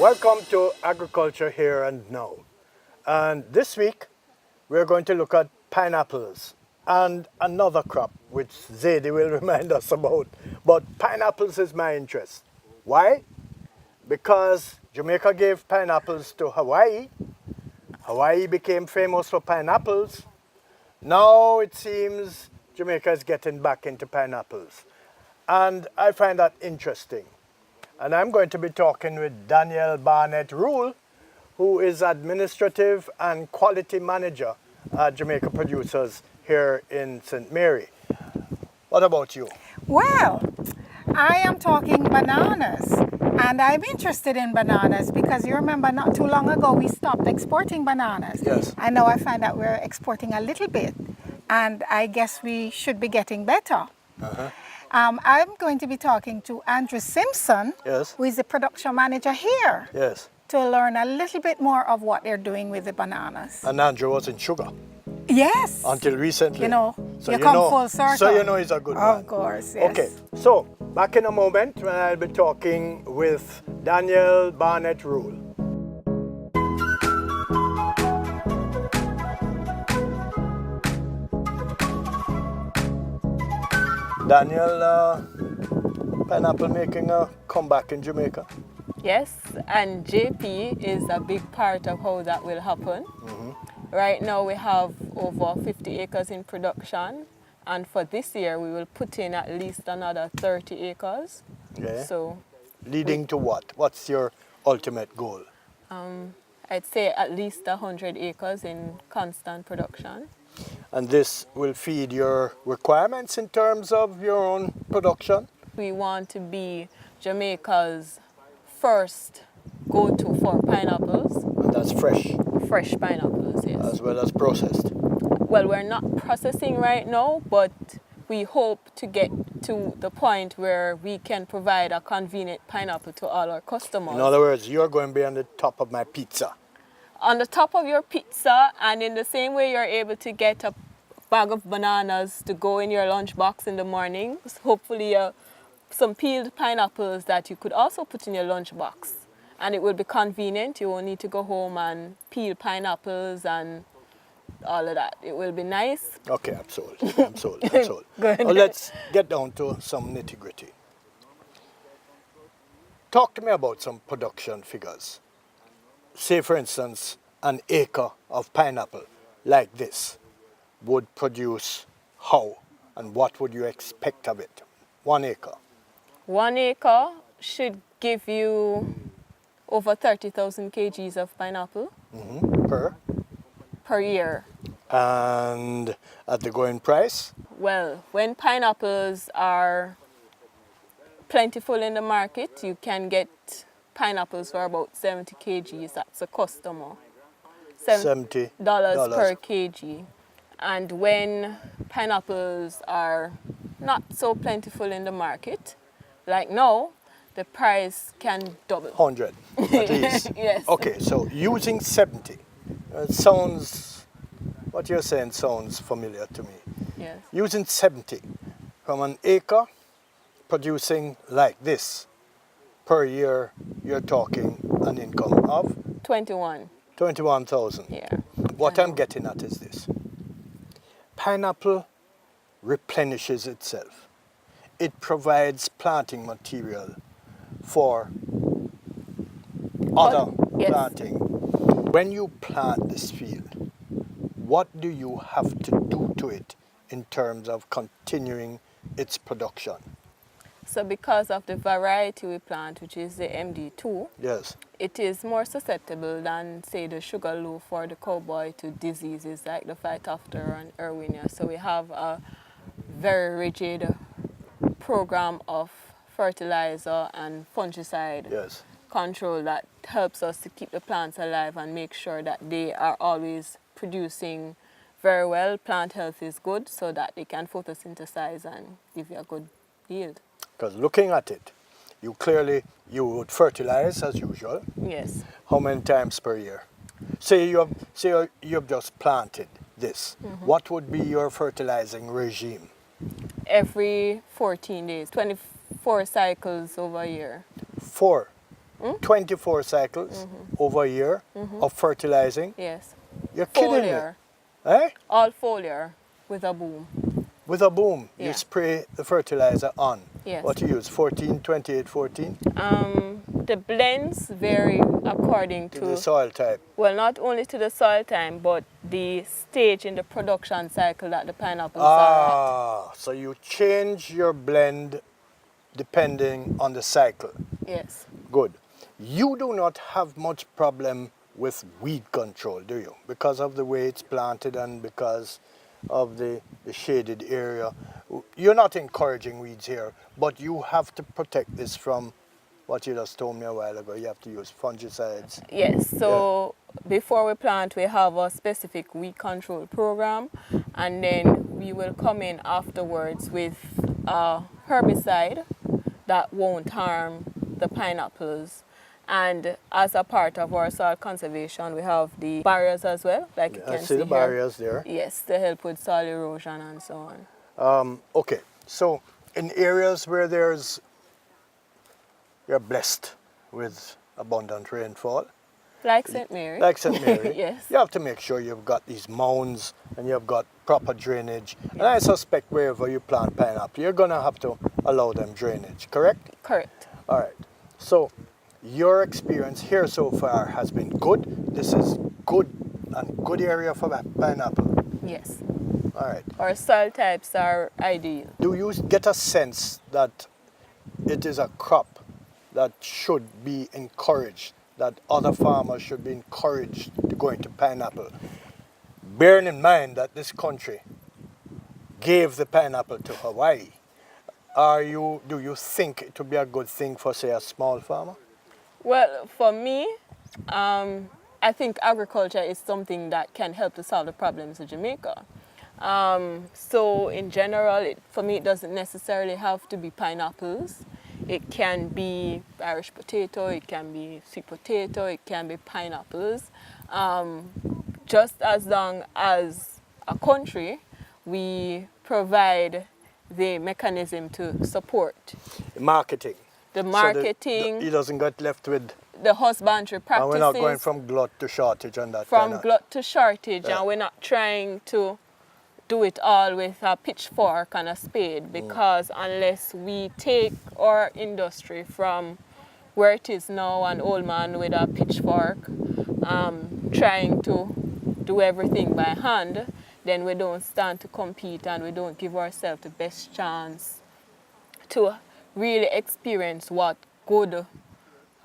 Welcome to Agriculture Here and Now. And this week, we're going to look at pineapples and another crop, which Zadie will remind us about. But pineapples is my interest. Why? Because Jamaica gave pineapples to Hawaii. Hawaii became famous for pineapples. Now it seems Jamaica is getting back into pineapples. And I find that interesting. And I'm going to be talking with Danielle Barnett Rule, who is Administrative and Quality Manager at Jamaica Producers here in St. Mary. What about you? Well, I am talking bananas, and I'm interested in bananas because you remember not too long ago we stopped exporting bananas. Yes. And now I find that we're exporting a little bit, and I guess we should be getting better. I'm going to be talking to Andrew Simpson, Yes. who is the production manager here, Yes. to learn a little bit more of what they're doing with the bananas. And Andrew was in sugar Yes. until recently. You know, So you come full circle. So you know he's a good man. Of course, yes. Okay, so back in a moment when I'll be talking with Danielle Barnett Rule. Danielle, pineapple making a comeback in Jamaica. Yes, and JP is a big part of how that will happen. Right now we have over 50 acres in production, and for this year we will put in at least another 30 acres. Yeah. So Leading to what? What's your ultimate goal? I'd say at least 100 acres in constant production. And this will feed your requirements in terms of your own production? We want to be Jamaica's first go-to for pineapples, And that's fresh fresh pineapples, yes. as well as processed. Well, we're not processing right now, but we hope to get to the point where we can provide a convenient pineapple to all our customers. In other words, you're going to be on the top of my pizza. On the top of your pizza, and in the same way you're able to get a bag of bananas to go in your lunchbox in the morning, hopefully some peeled pineapples that you could also put in your lunchbox. And it will be convenient. You won't need to go home and peel pineapples and all of that. It will be nice. Okay, I'm sold. I'm sold. I'm sold. Good. Now let's get down to some nitty-gritty. Talk to me about some production figures. Say, for instance, an acre of pineapple like this would produce how and what would you expect of it? 1 acre. 1 acre should give you over 30,000 kgs of pineapple per year. And at the going price? Well, when pineapples are plentiful in the market, you can get pineapples for about 70 kgs. That's a customer. $70 per kg. And when pineapples are not so plentiful in the market, like now, the price can double. 100 at least. Yes. Okay, so using 70, it sounds, what you're saying sounds familiar to me. Yes. Using 70 from an acre, producing like this, per year, you're talking an income of? 21. 21,000. Yeah. What I'm getting at is this. Pineapple replenishes itself. It provides planting material for other Yes. planting. When you plant this field, what do you have to do to it in terms of continuing its production? So because of the variety we plant, which is the MD2, Yes. it is more susceptible than, say, the sugar loaf or the cowboy to diseases like the Phytophthora and Erwinia. So we have a very rigid program of fertilizer and fungicide Yes. control that helps us to keep the plants alive and make sure that they are always producing very well. Plant health is good so that they can photosynthesize and give you a good yield. Because looking at it, you would fertilize as usual. Yes. How many times per year? Say you have just planted this. What would be your fertilizing regime? Every 14 days, 24 cycles over a year. 4 24 cycles over a year of fertilizing. Yes. You're kidding Foliar. me. Eh? All foliar with a boom. With a boom, Yeah. you spray the fertilizer on. Yes. What you use, 14, 28, 14? The blends vary according To the soil type. well, not only to the soil time, but the stage in the production cycle that the pineapples are at. Ah, so you change your blend depending on the cycle. Yes. Good. You do not have much problem with weed control, do you? Because of the way it's planted and because of the shaded area. You're not encouraging weeds here, but you have to protect this from what you just told me a while ago. You have to use fungicides. Yes, so before we plant, we have a specific weed control program, and then we will come in afterwards with a herbicide that won't harm the pineapples. And as a part of our soil conservation, we have the barriers as well, like you I can see see the here. barriers there. Yes, to help with soil erosion and so on. Okay, so in areas where you're blessed with abundant rainfall, Like St. Mary. like St. Mary, Yes. you have to make sure you've got these mounds and you've got proper drainage. And I suspect wherever you plant pineapple, you're going to have to allow them drainage, correct? Correct. All right. So your experience here so far has been good. This is good area for pineapple. Yes. All right. Our soil types are ideal. Do you get a sense that it is a crop that should be encouraged, that other farmers should be encouraged to go into pineapple? Bearing in mind that this country gave the pineapple to Hawaii, do you think it would be a good thing for, say, a small farmer? Well, for me, I think agriculture is something that can help to solve the problems of Jamaica. So in general, for me, it doesn't necessarily have to be pineapples. It can be Irish potato, it can be sweet potato, it can be pineapples. Just as long as a country, we provide the mechanism to support Marketing. the So marketing, he doesn't get left with, the husbandry and practices. we're not going from glut to shortage and that from kind of. glut to shortage, Yeah. and we're not trying to do it all with a pitchfork and a spade, because unless we take our industry from where it is now, an old man with a pitchfork trying to do everything by hand, then we don't stand to compete and we don't give ourselves the best chance to really experience what good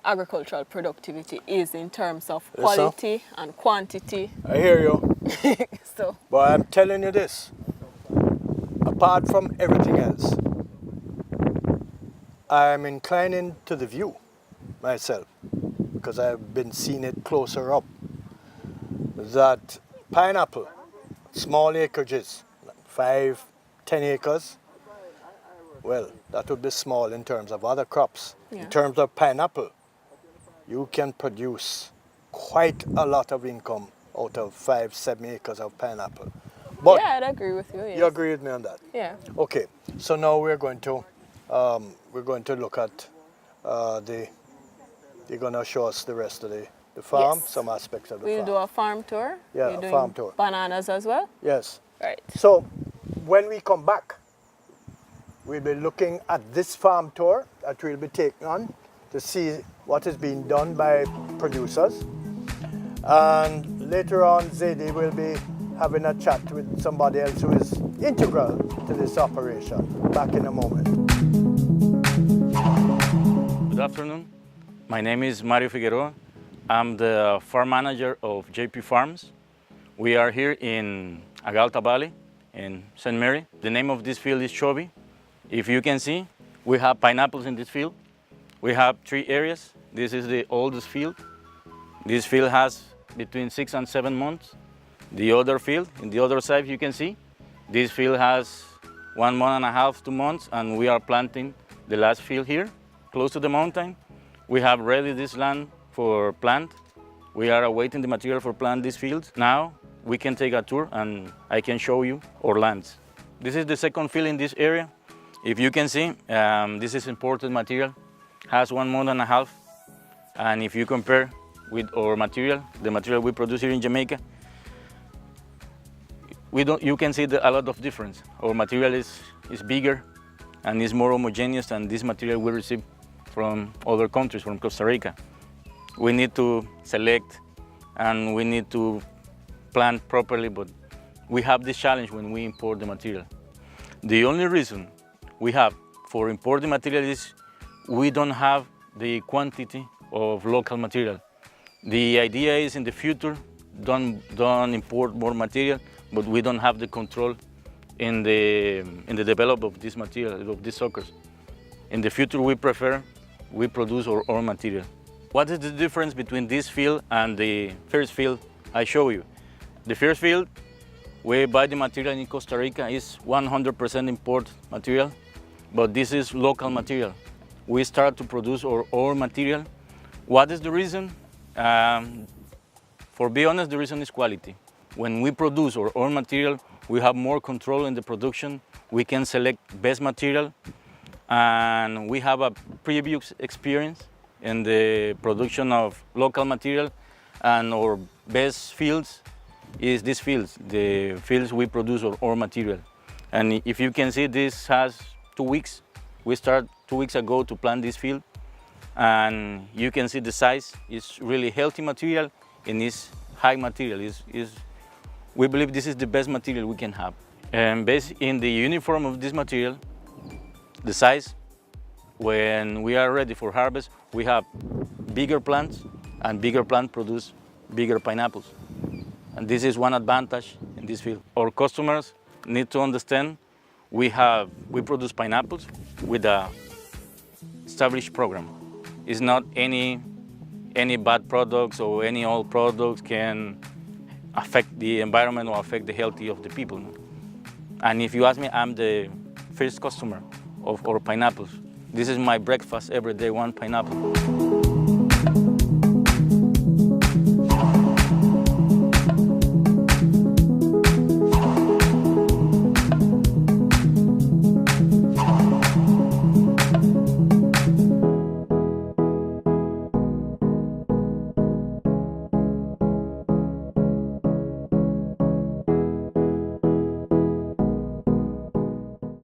agricultural productivity is in terms of Yes, sir. quality and quantity. I hear you. So But I'm telling you this, apart from everything else, I'm inclining to the view myself, because I've been seeing it closer up, that pineapple, small acreages, 5, 10 acres, well, that would be small in terms of other crops. Yeah. In terms of pineapple, you can produce quite a lot of income out of 5, 7 acres of pineapple. But yeah, I'd agree with you. Yes. you agree with me on that? Yeah. Okay, so now we're going to look at they're going to show us the rest of the farm, Yes. some aspects of the We'll farm. do a farm tour. Yeah, We're a doing farm tour. Bananas as well. Yes. Right. So when we come back, we'll be looking at this farm tour that we'll be taking on to see what is being done by producers. And later on, Zadie will be having a chat with somebody else who is integral to this operation. Back in a moment. Good afternoon. My name is Mario Figueroa. I'm the farm manager of JP Farms. We are here in Agalta Valley in St. Mary. The name of this field is Chobi. If you can see, we have pineapples in this field. We have 3 areas. This is the oldest field. This field has between 6 and 7 months. The other field, in the other side you can see, this field has 1 month and a half, 2 months, and we are planting the last field here, close to the mountain. We have ready this land for plant. We are awaiting the material for plant these fields. Now we can take a tour and I can show you our lands. This is the second field in this area. If you can see, this is imported material, has 1 month and a half. And if you compare with our material, the material we produce here in Jamaica, you can see a lot of difference. Our material is bigger and is more homogeneous than this material we receive from other countries, from Costa Rica. We need to select and we need to plant properly, but we have this challenge when we import the material. The only reason we have for importing material is we don't have the quantity of local material. The idea is in the future, don't import more material, but we don't have the control in the development of this material, of these suckers. In the future, we produce our own material. What is the difference between this field and the first field I show you? The first field, we buy the material in Costa Rica, is 100% import material, but this is local material. We start to produce our own material. What is the reason? For be honest, the reason is quality. When we produce our own material, we have more control in the production. We can select best material, and we have a previous experience in the production of local material, and our best fields is these fields, the fields we produce our own material. And if you can see, this has 2 weeks. We start 2 weeks ago to plant this field, and you can see the size is really healthy material and is high material. We believe this is the best material we can have. And based in the uniform of this material, the size, when we are ready for harvest, we have bigger plants, and bigger plants produce bigger pineapples. And this is one advantage in this field. Our customers need to understand we produce pineapples with a established program. It's not any bad products or any old products can affect the environment or affect the health of the people. And if you ask me, I'm the first customer of our pineapples. This is my breakfast every day, one pineapple.